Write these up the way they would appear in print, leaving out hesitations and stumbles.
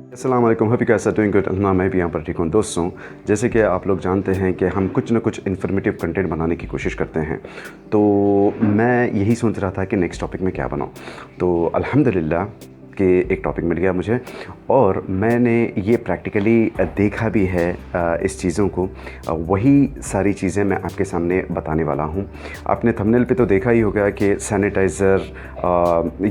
अस्सलाम वालेकुम, hope you guys are doing good. मैं भी यहाँ पर ठीक हूँ। दोस्तों, जैसे कि आप लोग जानते हैं कि हम कुछ ना कुछ इन्फॉर्मेटिव कंटेंट बनाने की कोशिश करते हैं, तो मैं यही सोच रहा था कि नेक्स्ट टॉपिक में क्या बनाऊँ। तो अल्हम्दुलिल्लाह कि एक टॉपिक मिल गया मुझे और मैंने ये प्रैक्टिकली देखा भी है इस चीज़ों को। वही सारी चीज़ें मैं आपके सामने बताने वाला हूँ। आपने थंबनेल पे तो देखा ही होगा कि sanitiser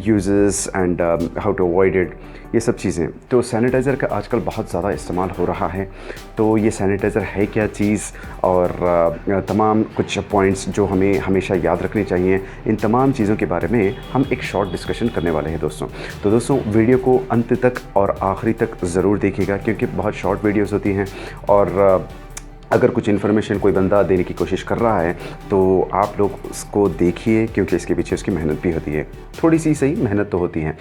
uses and how to avoid it, ये सब चीज़ें। तो सैनिटाइज़र का आजकल बहुत ज़्यादा इस्तेमाल हो रहा है। तो ये सैनिटाइज़र है क्या चीज़ और तमाम कुछ पॉइंट्स जो हमें हमेशा याद रखने चाहिए, इन तमाम चीज़ों के बारे में हम एक शॉर्ट डिस्कशन करने वाले हैं दोस्तों। तो दोस्तों, वीडियो को अंत तक और आखिरी तक ज़रूर देखिएगा क्योंकि बहुत शॉर्ट वीडियोज़ होती हैं और अगर कुछ इन्फॉर्मेशन कोई बंदा देने की कोशिश कर रहा है तो आप लोग उसको देखिए क्योंकि इसके पीछे उसकी मेहनत भी होती है। थोड़ी सी सही मेहनत तो होती है।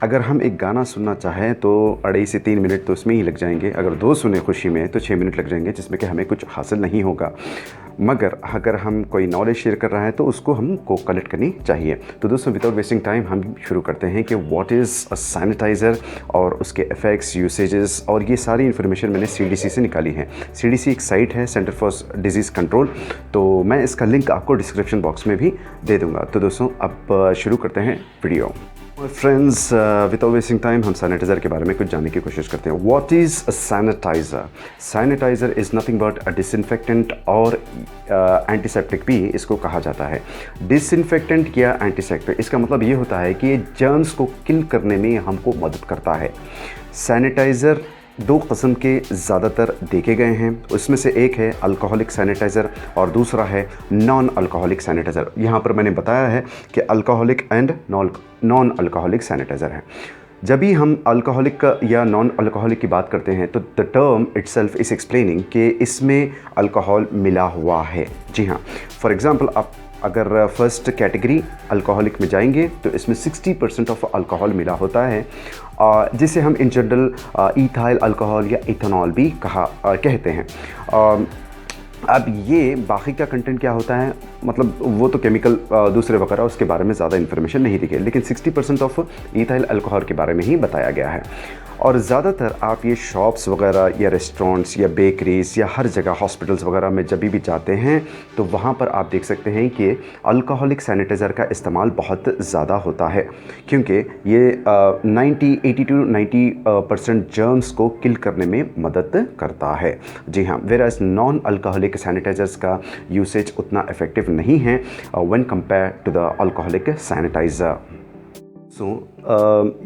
अगर हम एक गाना सुनना चाहें तो 2.5 से 3 मिनट तो उसमें ही लग जाएंगे। अगर 2 सुने खुशी में तो 6 मिनट लग जाएंगे, जिसमें कि हमें कुछ हासिल नहीं होगा। मगर अगर हम कोई नॉलेज शेयर कर रहे हैं तो उसको हमको कलेक्ट करनी चाहिए। तो दोस्तों, विदाउट वेस्टिंग टाइम हम शुरू करते हैं कि व्हाट इज़ अ सैनिटाइज़र और उसके इफ़ेक्ट्स, यूसेजेस और ये सारी इन्फॉर्मेशन मैंने CDC से निकाली है। CDC एक साइट है, सेंटर फॉर डिजीज़ कंट्रोल। तो मैं इसका लिंक आपको डिस्क्रिप्शन बॉक्स में भी दे दूँगा। तो दोस्तों, अब शुरू करते हैं video. Friends, without wasting time हम सैनिटाइज़र के बारे में कुछ जानने की कोशिश करते हैं। What is a sanitiser? Sanitiser is nothing but a disinfectant और एंटीसेप्टिक भी इसको कहा जाता है। डिसइंफेक्टेंट या एंटीसेप्टिक, इसका मतलब ये होता है कि ये जर्म्स को किल करने में हमको मदद करता है। सैनिटाइज़र 2 किस्म के ज़्यादातर देखे गए हैं। उसमें से एक है अल्कोहलिक सैनिटाइज़र और दूसरा है नॉन अल्कोहलिक सैनिटाइज़र। यहाँ पर मैंने बताया है कि alcoholic and non alcoholic sanitiser है। जब भी हम अल्कोहलिक या नॉन अल्कोहलिक की बात करते हैं तो the term itself is explaining कि इसमें अल्कोहल मिला हुआ है। जी हाँ, फॉर एग्ज़ाम्पल आप अगर फर्स्ट कैटेगरी अल्कोहलिक में जाएंगे तो इसमें 60% ऑफ अल्कोहल मिला होता है, जिसे हम इन जनरल इथाइल अल्कोहल या इथेनॉल भी कहते हैं। अब ये बाकी का कंटेंट क्या होता है, मतलब वो तो केमिकल दूसरे वगैरह, उसके बारे में ज़्यादा इन्फॉर्मेशन नहीं दी गई, लेकिन 60% ऑफ इथाइल अल्कोहल के बारे में ही बताया गया है। और ज़्यादातर आप ये शॉप्स वगैरह या रेस्टोरेंट्स या बेकरीज या हर जगह हॉस्पिटल्स वगैरह में जब भी जाते हैं तो वहाँ पर आप देख सकते हैं कि अल्कोहलिक सैनिटाइज़र का इस्तेमाल बहुत ज़्यादा होता है, क्योंकि ये 80 to 90% जर्म्स को किल करने में मदद करता है। जी हाँ, वेराज नॉन अल्कोहलिक सैनिटाइज़र्स का यूसेज उतना इफ़ेक्टिव नहीं है when compare to the alcoholic sanitiser.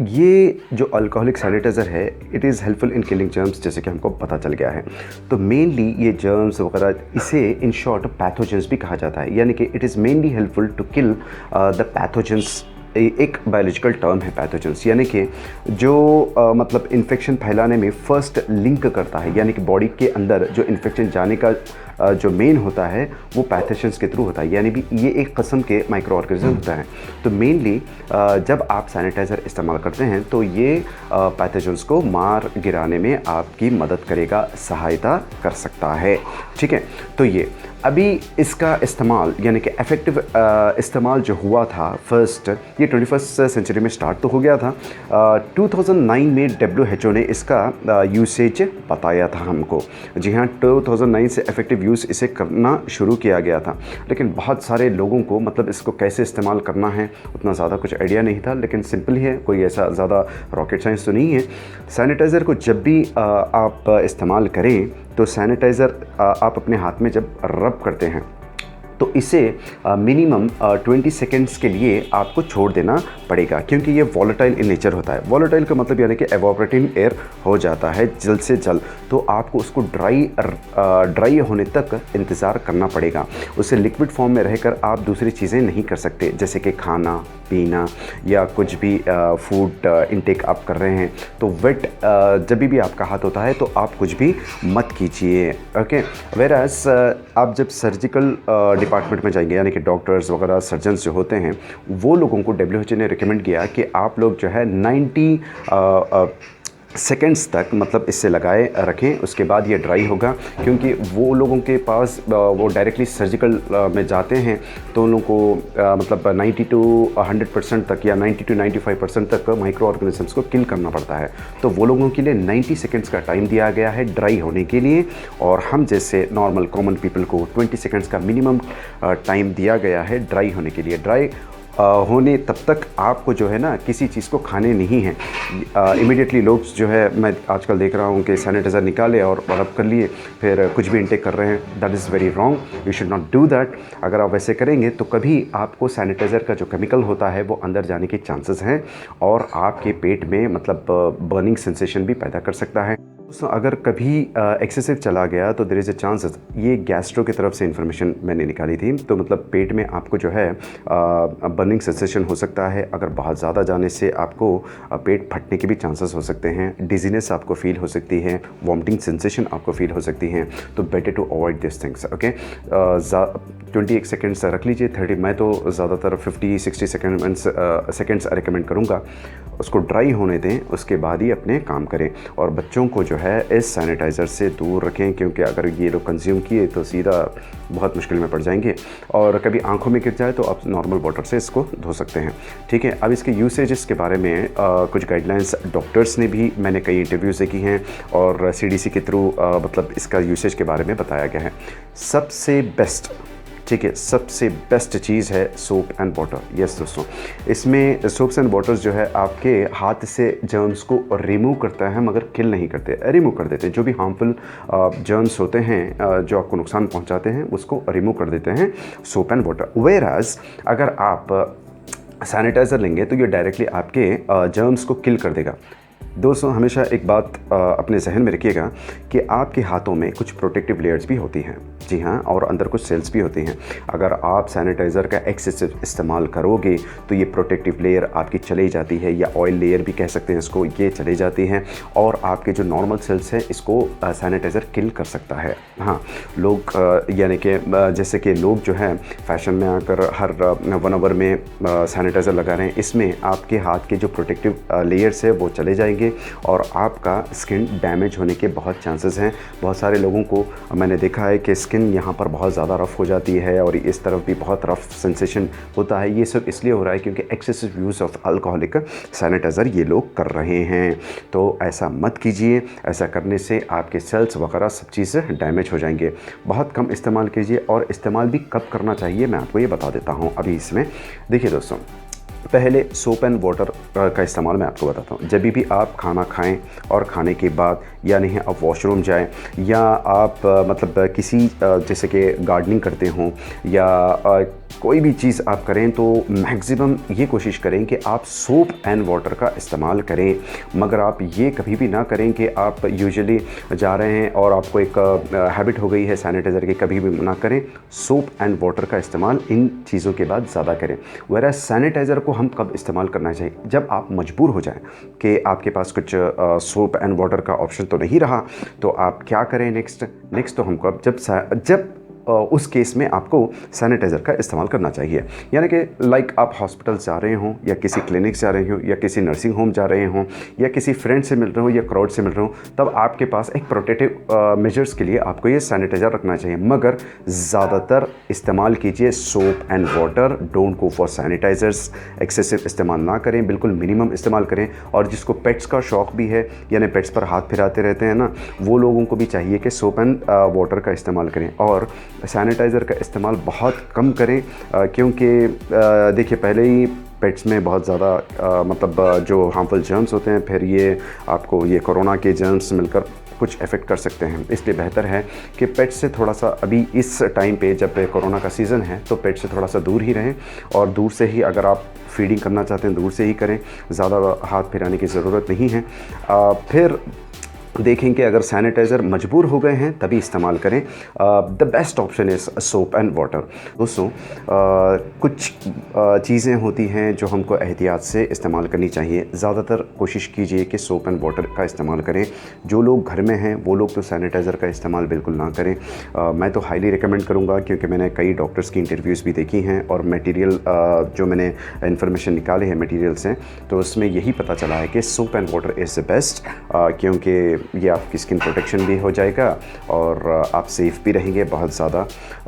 ये जो अल्कोहलिक सैनिटाइज़र है, it is helpful in killing germs, जैसे कि हमको पता चल गया है। तो मेनली ये जर्म्स वगैरह, इसे इन शॉर्ट पैथोजेंस भी कहा जाता है, यानी कि it is mainly helpful to kill the pathogens. एक बायोलॉजिकल टर्म है पैथोजेंस, यानी कि जो मतलब इन्फेक्शन फैलाने में फ़र्स्ट लिंक करता है, यानी कि बॉडी के अंदर जो इन्फेक्शन जाने का जो मेन होता है वो पैथोजेंस के थ्रू होता है, यानी भी ये एक किस्म के माइक्रो ऑर्गेनिज्म होता है। तो मेनली जब आप सैनिटाइज़र इस्तेमाल करते हैं तो ये पैथोजेंस को मार गिराने में आपकी मदद करेगा, सहायता कर सकता है। ठीक है, तो ये अभी इसका इस्तेमाल, यानी कि इफ़ेक्टिव इस्तेमाल जो हुआ था फर्स्ट, ये 21st सेंचुरी में स्टार्ट तो हो गया था। 2009 में WHO ने इसका यूसेज बताया था हमको। जी हाँ, 2009 से इफ़ेक्टिव यूज़ इसे करना शुरू किया गया था, लेकिन बहुत सारे लोगों को मतलब इसको कैसे इस्तेमाल करना है उतना ज़्यादा कुछ आइडिया नहीं था, लेकिन सिंपल ही है, कोई ऐसा ज़्यादा रॉकेट साइंस तो नहीं है। सैनिटाइज़र को जब भी आप इस्तेमाल करें तो सैनिटाइज़र आप अपने हाथ में जब रब करते हैं तो इसे मिनिमम 20 सेकेंड्स के लिए आपको छोड़ देना पड़ेगा, क्योंकि ये वॉलेटाइल इन नेचर होता है। वॉलेटाइल का मतलब यानी कि एवोपरेटिंग एयर हो जाता है जल्द से जल्द, तो आपको उसको ड्राई होने तक इंतज़ार करना पड़ेगा। उसे लिक्विड फॉर्म में रहकर आप दूसरी चीज़ें नहीं कर सकते, जैसे कि खाना पीना या कुछ भी फूड इनटेक आप कर रहे हैं। तो वेट जब भी आपका हाथ होता है तो आप कुछ भी मत कीजिए। ओके, वेरास आप जब सर्जिकल डिपार्टमेंट में जाएंगे, यानी कि डॉक्टर्स वगैरह सर्जन्स जो होते हैं, वो लोगों को WHO ने रिकमेंड किया कि आप लोग जो है सेकंड्स तक मतलब इससे लगाए रखें, उसके बाद ये ड्राई होगा। क्योंकि वो लोगों के पास वो डायरेक्टली सर्जिकल में जाते हैं तो उन लोगों को मतलब 90 to 100% तक या 90 to 95% तक माइक्रो ऑर्गेनिजम्स को किल करना पड़ता है। तो वो लोगों के लिए 90 सेकंड्स का टाइम दिया गया है ड्राई होने के लिए, और हम जैसे नॉर्मल कॉमन पीपल को 20 सेकंड्स का मिनिमम टाइम दिया गया है ड्राई होने के लिए। ड्राई होने तब तक आपको जो है ना किसी चीज़ को खाने नहीं है। इमीडिएटली लोग जो है, मैं आजकल देख रहा हूँ कि सैनिटाइज़र निकाले और रब कर लिए, फिर कुछ भी इंटेक कर रहे हैं। That is very wrong, you should not do that. अगर आप वैसे करेंगे तो कभी आपको सैनिटाइज़र का जो केमिकल होता है वो अंदर जाने के चांसेस हैं और आपके पेट में मतलब बर्निंग सेंसेशन भी पैदा कर सकता है। दोस्तों, अगर कभी एक्सेसिव चला गया तो देयर इज़ अ चांसेस, ये गैस्ट्रो की तरफ से इन्फॉर्मेशन मैंने निकाली थी, तो मतलब पेट में आपको जो है बर्निंग सेंसेशन हो सकता है। अगर बहुत ज़्यादा जाने से आपको पेट फटने के भी चांसेस हो सकते हैं, डिजीनेस आपको फील हो सकती है, वॉमिटिंग सेंसेशन आपको फील हो सकती हैं। तो better to avoid this things. Okay, 21 seconds रख लीजिए, 30, मैं तो ज़्यादातर 50-60 सेकेंड्स रिकमेंड करूँगा। उसको ड्राई होने दें, उसके बाद ही अपने काम करें। और बच्चों को जो है इस सैनिटाइज़र से दूर रखें, क्योंकि अगर ये लोग कंज्यूम किए तो सीधा बहुत मुश्किल में पड़ जाएंगे। और कभी आंखों में गिर जाए तो आप नॉर्मल वाटर से इसको धो सकते हैं। ठीक है, अब इसके यूसेजेस के बारे में कुछ गाइडलाइंस डॉक्टर्स ने भी, मैंने कई इंटरव्यूज़ से की हैं और CDC के थ्रू मतलब इसका यूसेज के बारे में बताया गया है। सबसे बेस्ट, ठीक है, सबसे बेस्ट चीज़ है सोप एंड वाटर। यस दोस्तों, इसमें सोप्स एंड वाटर्स जो है आपके हाथ से जर्म्स को रिमूव करता है, मगर किल नहीं करते, रिमूव कर देते हैं। जो भी हार्मफुल जर्म्स होते हैं जो आपको नुकसान पहुंचाते हैं उसको रिमूव कर देते हैं soap and water. Whereas अगर आप सैनिटाइज़र लेंगे तो ये डायरेक्टली आपके जर्म्स को किल कर देगा। दोस्तों, हमेशा एक बात अपने जहन में रखिएगा कि आपके हाथों में कुछ प्रोटेक्टिव लेयर्स भी होती हैं। जी हाँ, और अंदर कुछ सेल्स भी होती हैं। अगर आप सैनिटाइज़र का एक्सेसिव इस्तेमाल करोगे तो ये प्रोटेक्टिव लेयर आपकी चली जाती है, या ऑयल लेयर भी कह सकते हैं इसको, ये चली जाती हैं और आपके जो नॉर्मल सेल्स हैं इसको सैनिटाइज़र किल कर सकता है। हाँ, लोग यानी कि जैसे कि लोग जो हैं फैशन में आकर हर 1 आवर में सैनिटाइज़र लगा रहे हैं, इसमें आपके हाथ के जो प्रोटेक्टिव लेयर्स है वो चले जाएंगे और आपका स्किन डैमेज होने के बहुत चांसेस हैं। बहुत सारे लोगों को मैंने देखा है कि स्किन यहाँ पर बहुत ज़्यादा रफ़ हो जाती है और इस तरफ भी बहुत रफ़ सेंसेशन होता है। ये सब इसलिए हो रहा है क्योंकि excessive use of alcoholic sanitiser ये लोग कर रहे हैं। तो ऐसा मत कीजिए, ऐसा करने से आपके सेल्स वगैरह सब चीज़ें डैमेज हो जाएंगे। बहुत कम इस्तेमाल कीजिए, और इस्तेमाल भी कब करना चाहिए मैं आपको ये बता देता हूँ अभी इसमें। देखिए दोस्तों, पहले सोप एंड वाटर का इस्तेमाल मैं आपको बताता हूँ। जब भी आप खाना खाएं और खाने के बाद, या नहीं आप वॉशरूम जाएं, या आप मतलब किसी जैसे कि गार्डनिंग करते हों, या कोई भी चीज़ आप करें, तो मैक्सिमम ये कोशिश करें कि आप सोप एंड वाटर का इस्तेमाल करें। मगर आप ये कभी भी ना करें कि आप यूजुअली जा रहे हैं और आपको एक हैबिट हो गई है सैनिटाइज़र की, कभी भी ना करें। सोप एंड वाटर का इस्तेमाल इन चीज़ों के बाद ज़्यादा करें। वैसे सैनिटाइज़र को हम कब इस्तेमाल करना चाहिए? जब आप मजबूर हो जाएं कि आपके पास कुछ सोप एंड वाटर का ऑप्शन तो नहीं रहा, तो आप क्या करें नेक्स्ट तो हमको अब जब उस केस में आपको सैनिटाइज़र का इस्तेमाल करना चाहिए। यानी कि लाइक आप हॉस्पिटल जा रहे हों, या किसी क्लिनिक जा रहे हों, या किसी नर्सिंग होम जा रहे हों, या किसी फ्रेंड से मिल रहे हो, या क्राउड से मिल रहे हो, तब आपके पास एक प्रोटेक्टिव मेजर्स के लिए आपको ये सैनिटाइज़र रखना चाहिए। मगर ज़्यादातर इस्तेमाल कीजिए soap and water, don't go for sanitisers. Excessive इस्तेमाल ना करें, बिल्कुल मिनिमम इस्तेमाल करें। और जिसको पेट्स का शौक़ भी है, यानी पेट्स पर हाथ फिराते रहते हैं ना, वो लोगों को भी चाहिए कि सोप एंड वाटर का इस्तेमाल करें और सैनिटाइज़र का इस्तेमाल बहुत कम करें। क्योंकि देखिए, पहले ही पेट्स में बहुत ज़्यादा मतलब जो हार्मफुल जर्म्स होते हैं, फिर ये आपको ये कोरोना के जर्म्स मिलकर कुछ इफ़ेक्ट कर सकते हैं। इसलिए बेहतर है कि पेट से थोड़ा सा, अभी इस टाइम पे जब कोरोना का सीज़न है, तो पेट से थोड़ा सा दूर ही रहें। और दूर से ही अगर आप फीडिंग करना चाहते हैं, दूर से ही करें, ज़्यादा हाथ फिराने की ज़रूरत नहीं है। फिर देखें कि अगर सैनिटाइज़र मजबूर हो गए हैं तभी इस्तेमाल करें। The best option is soap and water. दोस्तों कुछ चीज़ें होती हैं जो हमको एहतियात से इस्तेमाल करनी चाहिए। ज़्यादातर कोशिश कीजिए कि सोप एंड वाटर का इस्तेमाल करें। जो लोग घर में हैं वो लोग तो सैनिटाइज़र का इस्तेमाल बिल्कुल ना करें। मैं तो हाईली रिकमेंड करूँगा, क्योंकि मैंने कई डॉक्टर्स की इंटरव्यूज़ भी देखी हैं और मटेरियल जो मैंने इन्फॉर्मेशन निकाले हैं मटेरियल से, तो उसमें यही पता चला है कि soap and water is the best, क्योंकि ये आपकी स्किन प्रोटेक्शन भी हो जाएगा और आप सेफ़ भी रहेंगे बहुत ज़्यादा।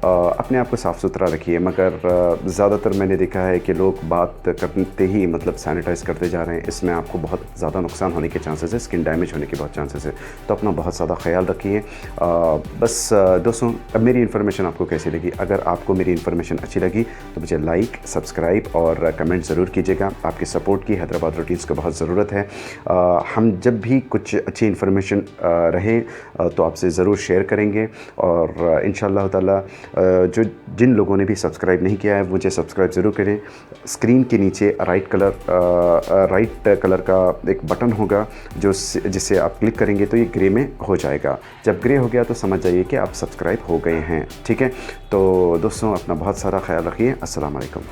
अपने आप को साफ़ सुथरा रखिए, मगर ज़्यादातर मैंने देखा है कि लोग बात करते ही मतलब सैनिटाइज़ करते जा रहे हैं। इसमें आपको बहुत ज़्यादा नुकसान होने के चांसेस है, स्किन डैमेज होने के बहुत चांसेस है। तो अपना बहुत ज़्यादा ख्याल रखिए। बस दोस्तों, अब मेरी इन्फॉर्मेशन आपको कैसी लगी? अगर आपको मेरी इन्फॉर्मेशन अच्छी लगी तो मुझे लाइक, सब्सक्राइब और कमेंट ज़रूर कीजिएगा। आपकी सपोर्ट की हैदराबाद रूटीन्स को बहुत ज़रूरत है। हम जब भी कुछ अच्छी इन्फॉर्मेशन रहे तो आपसे ज़रूर शेयर करेंगे, और इंशाअल्लाह ताला जो जिन लोगों ने भी सब्सक्राइब नहीं किया है मुझे सब्सक्राइब ज़रूर करें। स्क्रीन के नीचे राइट कलर का एक बटन होगा जिससे आप क्लिक करेंगे तो ये ग्रे में हो जाएगा। जब ग्रे हो गया तो समझ जाइए कि आप सब्सक्राइब हो गए हैं। ठीक है, तो दोस्तों अपना बहुत सारा ख्याल रखिए। अस्सलाम वालेकुम।